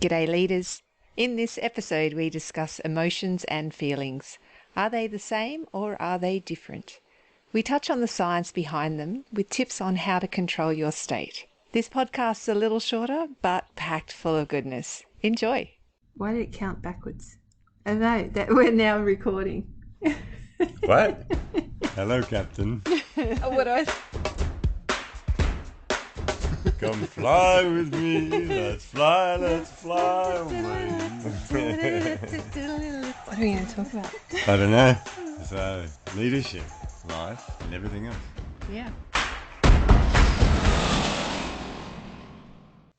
G'day leaders. In this episode we discuss emotions and feelings. Are they the same or are they different? We touch on the science behind them with tips on how to control your state. This podcast's a little shorter but packed full of goodness. Enjoy. Why did it count backwards? I know that we're now recording. What? Hello, Captain. What do I... Come fly with me. Let's fly away. What are we going to talk about? I don't know. So, leadership, life, and everything else. Yeah.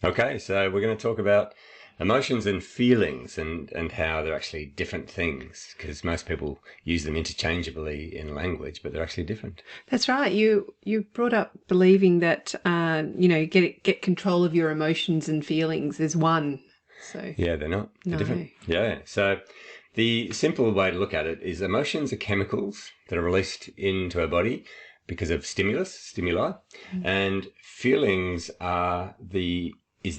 Okay, so we're going to talk about emotions and feelings and how they're actually different things, because most people use them interchangeably in language, but they're actually different. That's right. You brought up believing that get control of your emotions and feelings is one. So yeah, they're not. They're different. Yeah. So the simple way to look at it is emotions are chemicals that are released into our body because of stimuli, and feelings are the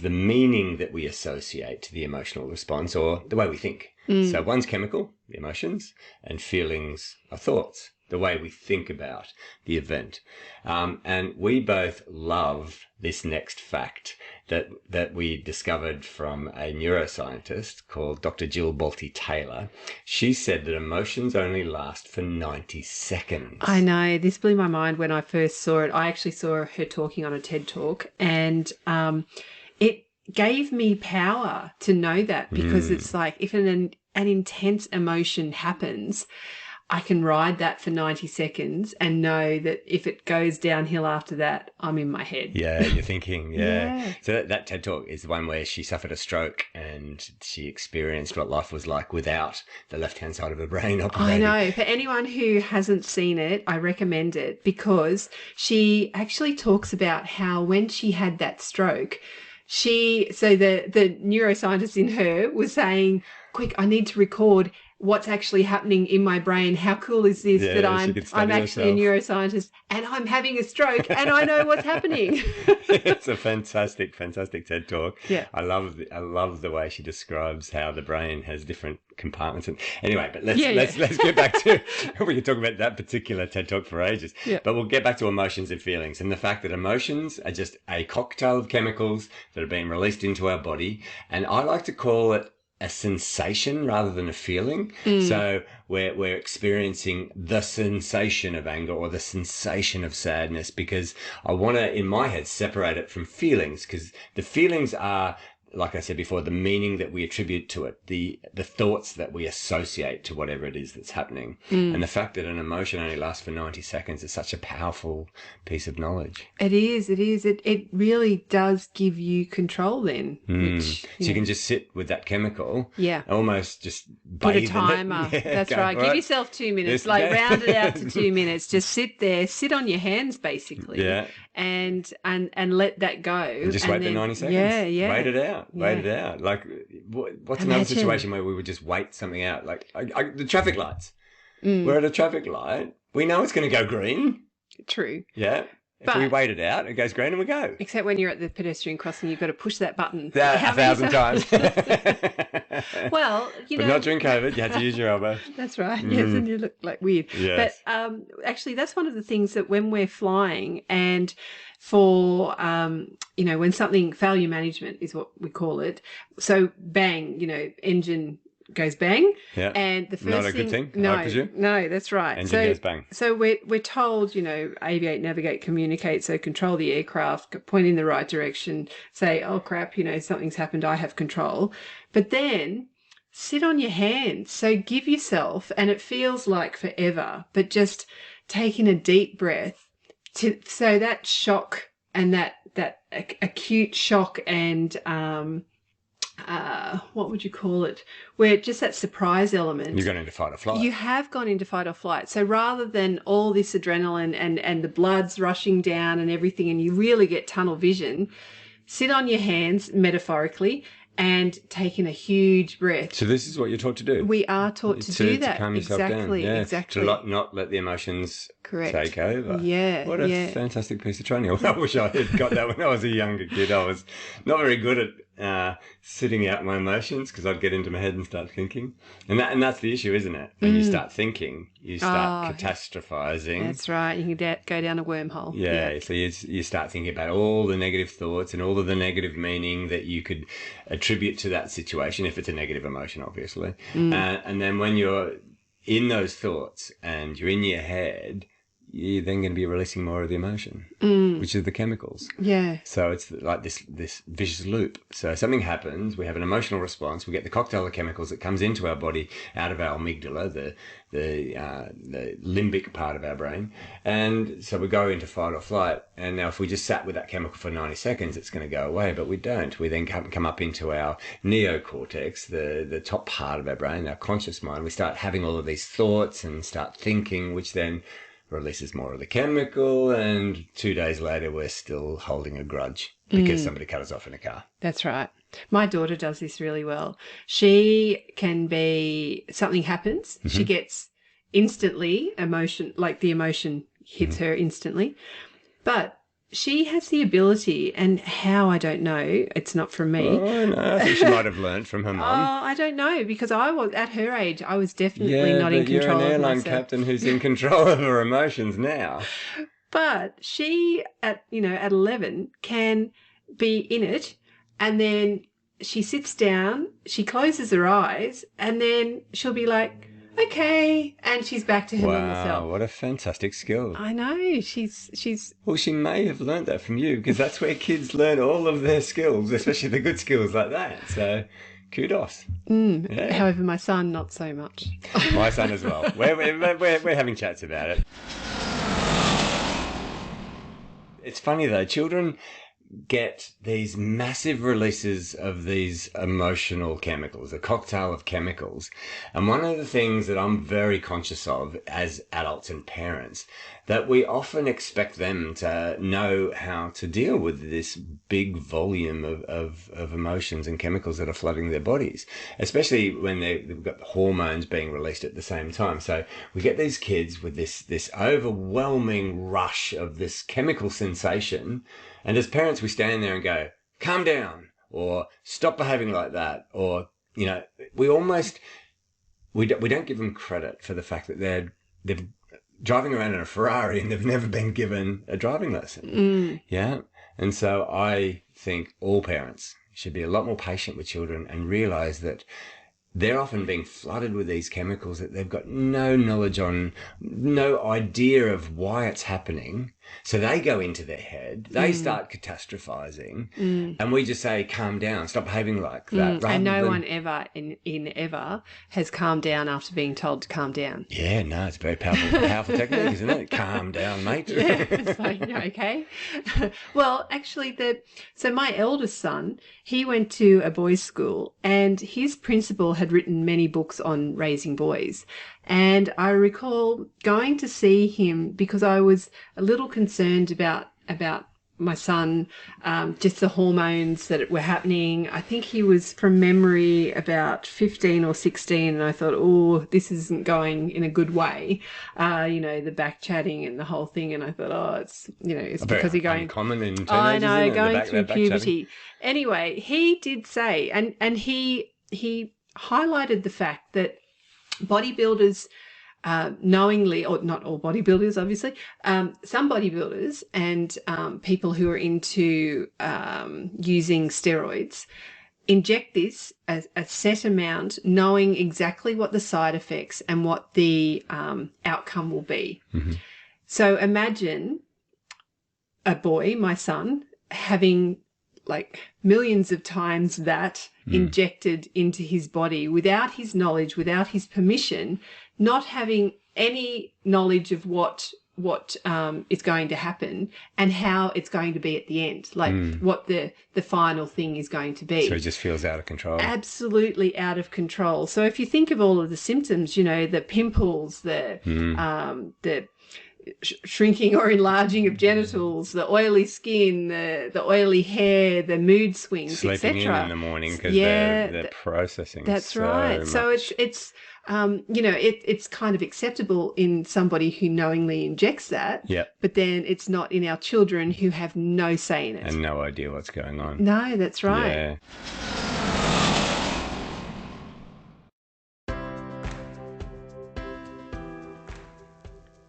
meaning that we associate to the emotional response or the way we think. So one's chemical, the emotions, and feelings are thoughts, the way we think about the event. And we both love this next fact that we discovered from a neuroscientist called Dr. Jill Bolte Taylor. She said that emotions only last for 90 seconds. I know. This blew my mind when I first saw it. I actually saw her talking on a TED Talk, and it gave me power to know that, because it's like if an intense emotion happens, I can ride that for 90 seconds and know that if it goes downhill after that, I'm in my head. Yeah, you're thinking, yeah. Yeah. So that TED Talk is the one where she suffered a stroke and she experienced what life was like without the left-hand side of her brain operating. I know. For anyone who hasn't seen it, I recommend it, because she actually talks about how when she had that stroke, the neuroscientist in her was saying, quick, I need to record what's actually happening in my brain. How cool is this that I'm actually a neuroscientist and I'm having a stroke and I know what's happening. It's a fantastic TED Talk. Yeah. I love the way she describes how the brain has different compartments. And anyway, but let's get back to, we could talk about that particular TED Talk for ages. Yeah. But we'll get back to emotions and feelings and the fact that emotions are just a cocktail of chemicals that are being released into our body. And I like to call it a sensation rather than a feeling. So we're experiencing the sensation of anger or the sensation of sadness, because I want to, in my head, separate it from feelings, because the feelings are, like I said before, the meaning that we attribute to it, the thoughts that we associate to whatever it is that's happening. And the fact that an emotion only lasts for 90 seconds is such a powerful piece of knowledge. It is. It really does give you control then. Which, so you can just sit with that chemical. Yeah. Almost just Put a bathe in it. timer. Yeah, That's go right. for Give it. yourself 2 minutes. Yes, yeah. Round it out to 2 minutes. Just sit there. Sit on your hands, basically. Yeah. And let that go. And just wait the 90 seconds. Yeah. Wait it out. Yeah. Wait it out. Like, what's another situation where we would just wait something out? Like the traffic lights. We're at a traffic light. We know it's going to go green. True. Yeah. If we wait it out, it goes green and we go. Except when you're at the pedestrian crossing, you've got to push that button. That 1,000 times. Well, but not during COVID. You had to use your elbow. That's right. Yes, and you look like weird. Yes. But actually, that's one of the things that when we're flying and for, when something, failure management is what we call it. So bang, engine goes bang. Yeah. And the first not a good thing, I presume. No, that's right. Engine goes bang. So we're told, aviate, navigate, communicate. So control the aircraft, point in the right direction, say, oh crap, something's happened, I have control. But then sit on your hands. So give yourself, and it feels like forever, but just taking a deep breath so that shock and that acute shock and what would you call it? Where just that surprise element. You're going into fight or flight. You have gone into fight or flight. So rather than all this adrenaline and the blood's rushing down and everything, and you really get tunnel vision, sit on your hands, metaphorically, and taking a huge breath. So this is what you're taught to do. We are taught to do that. To calm yourself exactly, down. Yeah. Exactly. To not let the emotions take over. Yeah. What a fantastic piece of training. I wish I had got that when I was a younger kid. I was not very good sitting out my emotions because I'd get into my head and start thinking. And that's the issue, isn't it? When you start thinking, you start catastrophizing. That's right. You can go down a wormhole. Yeah. So you start thinking about all the negative thoughts and all of the negative meaning that you could attribute to that situation, if it's a negative emotion, obviously. And then when you're in those thoughts and you're in your head, you're then going to be releasing more of the emotion, which is the chemicals. Yeah. So it's like this vicious loop. So something happens, we have an emotional response, we get the cocktail of chemicals that comes into our body out of our amygdala, the limbic part of our brain, and so we go into fight or flight. And now if we just sat with that chemical for 90 seconds, it's going to go away, but we don't. We then come up into our neocortex, the top part of our brain, our conscious mind. We start having all of these thoughts and start thinking, which then releases more of the chemical, and 2 days later we're still holding a grudge because somebody cut us off in a car. That's right. My daughter does this really well. She can be, something happens, she gets instantly emotion, like the emotion hits her instantly, but she has the ability, and how, I don't know, it's not from me. Oh, no, I think she might have learned from her mum. Oh, I don't know, because I was, at her age, I was definitely not in control of myself. You're an airline captain who's in control of her emotions now. But she, at 11, can be in it, and then she sits down, she closes her eyes, and then she'll be like, okay, and she's back to her normal self. Wow, what a fantastic skill. I know, she's... Well, she may have learned that from you, because that's where kids learn all of their skills, especially the good skills like that. So, kudos. Yeah. However, my son, not so much. My son as well. We're having chats about it. It's funny, though, children get these massive releases of these emotional chemicals, a cocktail of chemicals. And one of the things that I'm very conscious of as adults and parents, that we often expect them to know how to deal with this big volume of emotions and chemicals that are flooding their bodies, especially when they've got hormones being released at the same time. So we get these kids with this overwhelming rush of this chemical sensation. And as parents, we stand there and go, calm down, or stop behaving like that. Or, we don't give them credit for the fact that they're driving around in a Ferrari and they've never been given a driving lesson. Yeah. And so I think all parents should be a lot more patient with children and realize that they're often being flooded with these chemicals that they've got no knowledge on, no idea of why it's happening. So they go into their head, they start catastrophizing, and we just say, calm down, stop behaving like that. And no one ever ever has calmed down after being told to calm down. Yeah, no, it's a very powerful technique, isn't it? Calm down, mate. Yeah, it's like, okay. Well, actually, so my eldest son, he went to a boys' school, and his principal had written many books on raising boys. And I recall going to see him because I was a little concerned about my son, just the hormones that were happening. I think he was, from memory, about 15 or 16, and I thought, oh, this isn't going in a good way. The back chatting and the whole thing, and I thought, it's because he's going uncommon in teenagers. I know, going through puberty. Anyway, he did say, and he highlighted the fact that bodybuilders, knowingly, or not all bodybuilders, obviously, some bodybuilders and people who are into using steroids inject this as a set amount, knowing exactly what the side effects and what the outcome will be. So imagine a boy, my son, having like millions of times that injected into his body without his knowledge, without his permission, not having any knowledge of what is going to happen and how it's going to be at the end, like what the final thing is going to be. So it just feels out of control. Absolutely out of control. So if you think of all of the symptoms, the pimples, the shrinking or enlarging of genitals, the oily skin, the oily hair, the mood swings, Sleeping in etc. the morning because Yeah, they're processing that's so right. So much. it's it's kind of acceptable in somebody who knowingly injects that, Yep. but then it's not in our children who have no say in it. And no idea what's going on. No, that's right. Yeah.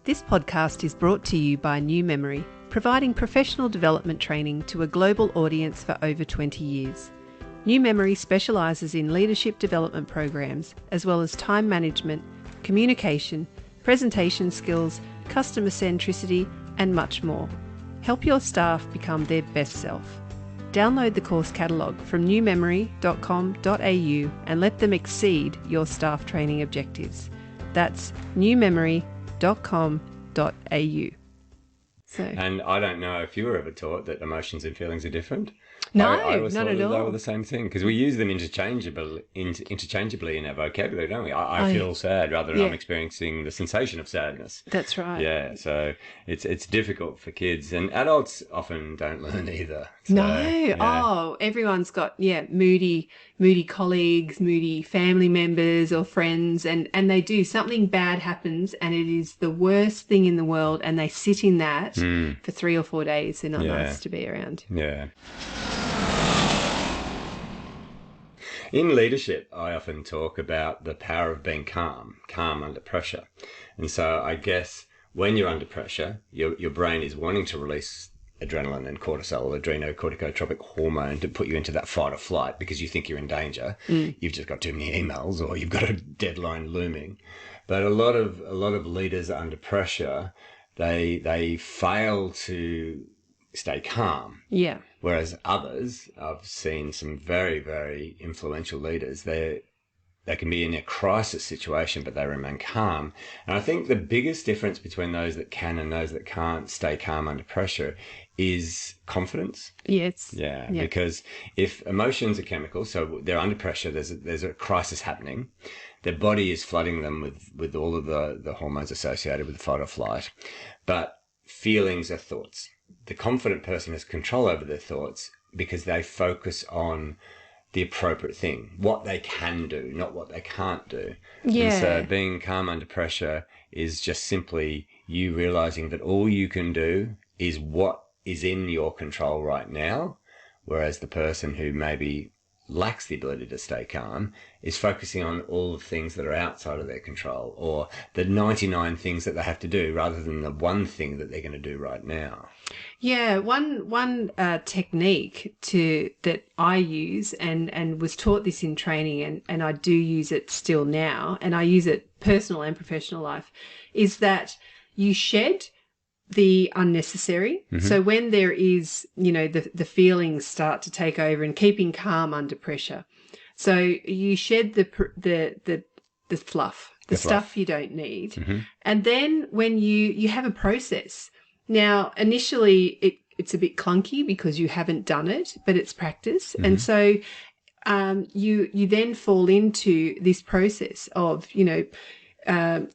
This podcast is brought to you by New Memory, providing professional development training to a global audience for over 20 years. New Memory specialises in leadership development programs, as well as time management, communication, presentation skills, customer centricity, and much more. Help your staff become their best self. Download the course catalogue from newmemory.com.au and let them exceed your staff training objectives. That's newmemory.com.au. So, And I don't know if you were ever taught that emotions and feelings are different. No, I always not thought at that they all. were the same thing because we use them interchangeably in our vocabulary, don't we? I feel sad rather than Yeah. I'm experiencing the sensation of sadness. That's right. Yeah, so it's difficult for kids, and adults often don't learn either. So, No. yeah. Oh, everyone's got, moody colleagues, moody family members or friends, and they do something bad happens and it is the worst thing in the world, and they sit in that for 3 or 4 days. They're not Yeah. nice to be around. Yeah. In leadership, I often talk about the power of being calm under pressure. And so I guess when you're under pressure, your brain is wanting to release adrenaline and cortisol, adrenocorticotropic hormone, to put you into that fight or flight because you think you're in danger. You've just got too many emails or you've got a deadline looming. But a lot of leaders under pressure, they fail to stay calm. Yeah. Whereas others, I've seen some very, very influential leaders, they can be in a crisis situation, but they remain calm. And I think the biggest difference between those that can and those that can't stay calm under pressure is confidence. Yes. Yeah, Yeah. because if emotions are chemicals, so they're under pressure, there's a crisis happening, their body is flooding them with all of the hormones associated with fight or flight, but feelings are thoughts. The confident person has control over their thoughts because they focus on the appropriate thing, what they can do, not what they can't do. Yeah. And so being calm under pressure is just simply you realizing that all you can do is what is in your control right now, whereas the person who maybe lacks the ability to stay calm is focusing on all the things that are outside of their control, or the 99 things that they have to do rather than the one thing that they're going to do right now. Yeah, one technique that I use and was taught this in training, and I do use it still now, and I use it personal and professional life, is that you shed the unnecessary. So when there is, the feelings start to take over, and keeping calm under pressure. So you shed the fluff, the stuff you don't need. And then when you have a process. Now, initially it's a bit clunky because you haven't done it, but it's practice. And so you then fall into this process of,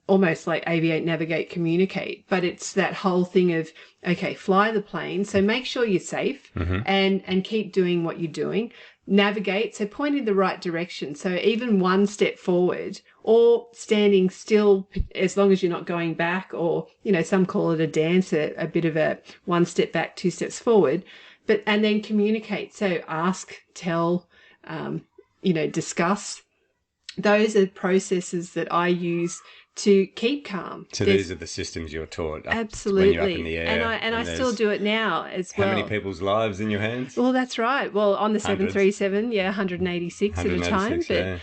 almost like aviate, navigate, communicate, but it's that whole thing of, okay, fly the plane. So make sure you're safe and keep doing what you're doing. Navigate, so point in the right direction. So even one step forward or standing still, as long as you're not going back, or, some call it a dance, a bit of a one step back, two steps forward, and then communicate. So ask, tell, discuss. Those are processes that I use to keep calm. So these are the systems you're taught. Absolutely. When you're up in the air. And I still do it now as well. How many people's lives in your hands? Well, that's right. Well, on the Hundreds. 737, 186 at a time. But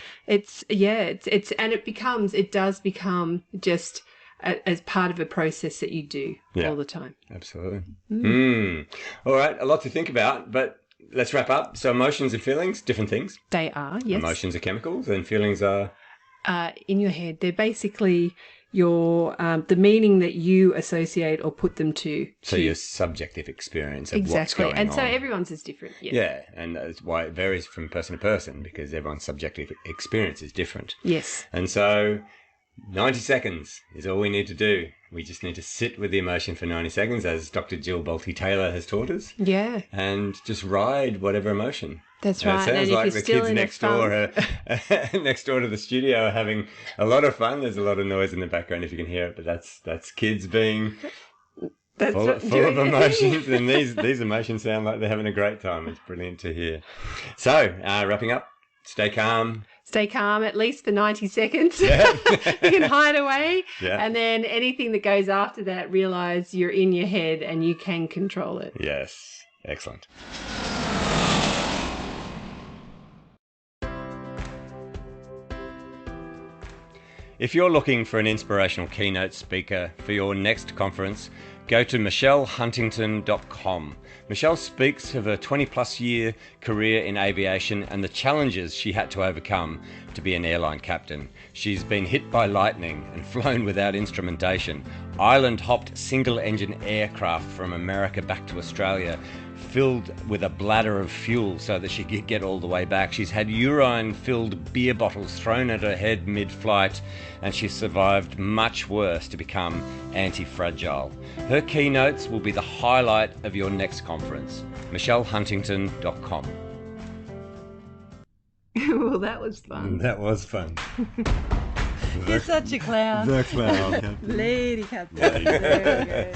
it does become just as part of a process that you do all the time. Absolutely. All right, a lot to think about, but let's wrap up. So emotions and feelings, different things. They are, yes. Emotions are chemicals and feelings are... in your head. They're basically your the meaning that you associate or put them to. So your subjective experience of what's going on. And so everyone's is different. Yes. Yeah, and that's why it varies from person to person, because everyone's subjective experience is different. Yes. And so 90 seconds is all we need to do. We just need to sit with the emotion for 90 seconds, as Dr. Jill Bolte Taylor has taught us. Yeah. And just ride whatever emotion. That's right. It sounds and like if the you're still kids in next a door, funk, next door to the studio are having a lot of fun. There's a lot of noise in the background if you can hear it, but that's kids being full of emotions. And these emotions sound like they're having a great time. It's brilliant to hear. So, wrapping up, stay calm. Stay calm at least for 90 seconds. Yeah. You can hide away. Yeah. And then anything that goes after that, realize you're in your head and you can control it. Yes. Excellent. If you're looking for an inspirational keynote speaker for your next conference, go to michellehuntington.com. Michelle speaks of her 20-plus year career in aviation and the challenges she had to overcome to be an airline captain. She's been hit by lightning and flown without instrumentation, island-hopped single-engine aircraft from America back to Australia, filled with a bladder of fuel so that she could get all the way back. She's had urine-filled beer bottles thrown at her head mid-flight, and she's survived much worse to become anti-fragile. Her keynotes will be the highlight of your next conference. michellehuntington.com. Well, that was fun. That was fun. You're such a clown. The clown. Lady Captain. Very good.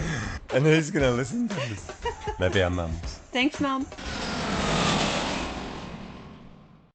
And who's going to listen to this? Maybe our mums. Thanks, Mum.